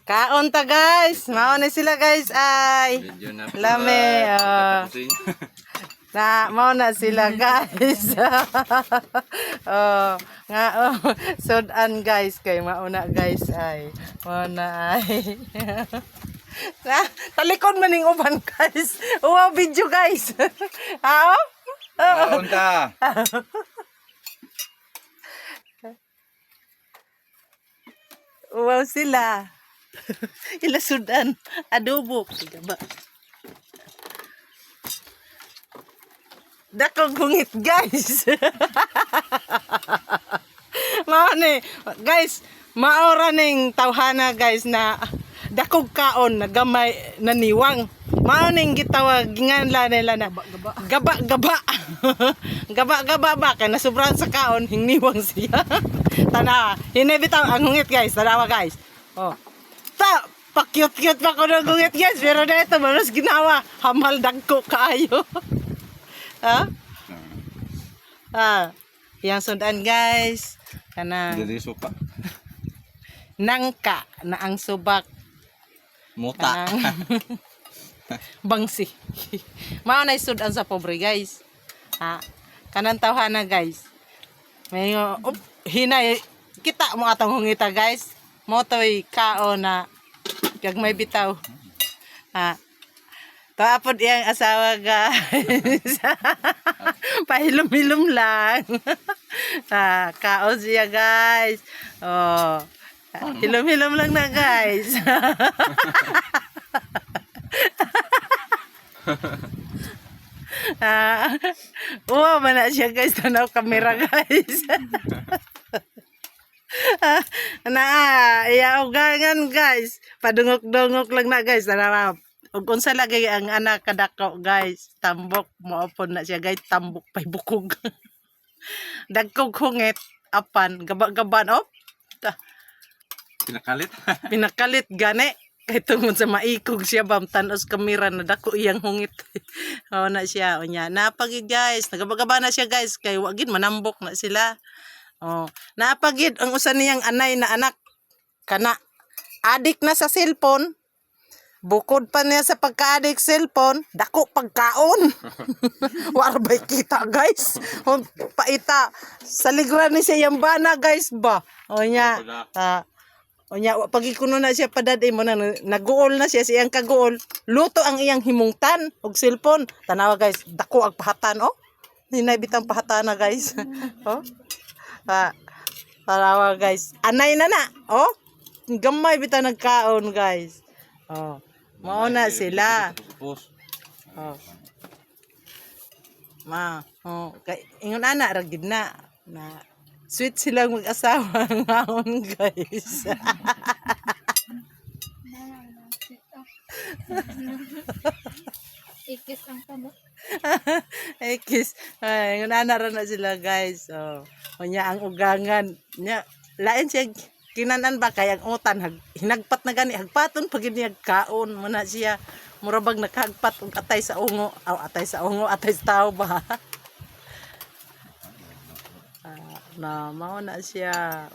Kaon ta guys. Mao na sila guys ay. Lame. Mao na sila guys. Nga sudan guys kay mao na guys ay. Mao na ay. Talikod man ning uban guys. Wow video guys. Ao? Kaon ta. Wow sila. Ila sudan. Adobo. Ba? Dakong gungit guys. Mao ni guys, maora ning tawhana guys na dakog kaon na gamay na niwang. Mao ning gitawag nganla nila na gaba. Gaba ba kay nasubran sa kaon hingniwang siya. Tana, hinebitaw ang hungit guys, tanawa guys. Oh. Pakyut-kyut pa ko ng gungit guys, pero na ito manos ginawa, hamal dagko kaayo. Yang sundan guys, kana Dili suka. nangka na ang subak Muta. bangsi. Mao na sudan sa pobre guys. Kanan tawhana guys. May hinay kita mo atong hungita guys. Mo toy kaon na kag may bitaw. Tapos iyang asawa guys. Pahilom-hilom lang. Kaon siya guys. Oh. Hilom-hilom lang na guys. Wow, mana siya guys. Tanaw kamera guys. Iya ugangan guys. Padungok-dungok lang na guys. Tanaw. Ug unsa lagi ang anak kadako guys, tambok mo upon na siya guys, tambok pay bukog. Dagkog hungit apan gaba-gaban oh. Pinakalit gani kay tungod sa maikog siya bam tanos kamera na dako iyang hungit. Oh na siya unya. Napagid guys, nagaba-gaba na siya guys kay wagid manambok na sila. Oh, napagid ang usa niyang anay na anak kana adik na sa cellphone. Bukod pa niya sa pagka-addict cellphone, dako pagkaon. Warbay kita guys. Paita sa liguran ni siya yung bana guys ba. O nya, pagikuno na siya padaday mo na naguol na siya siyang kaguol. Luto ang iyang himungtan og cellphone. Tanawa guys, dako ang pahatan oh. Hinay bitang pahatan na guys. Oh. Tanawa guys, anay na oh. Gamay bitang nagkaon guys. Oh. Mao na sila. Oh. Kay ingon ana ra gid na sweet silang mag-asawa ngaon guys. Ikis ang tabo. Ikis. Ay, ingon ana ra na sila guys. Oh. Unya ang ugangan nya lain siya kinanan ba kay ang utan hinagpat na gani hagpaton pagid niya kaon mo na siya murabag nakahagpat og atay sa ungo atay sa tao ba. Na mao na siya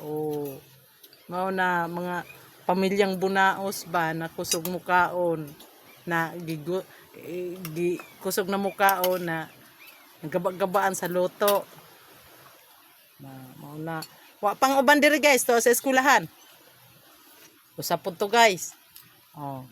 mao na mga pamilyang bunaos ba na kusog mo kaon na kusog na mo kaon na gaba-gabaan sa luto mao na. Wa pang uban diri guys to sa eskwelahan. Usapon to guys. Oh.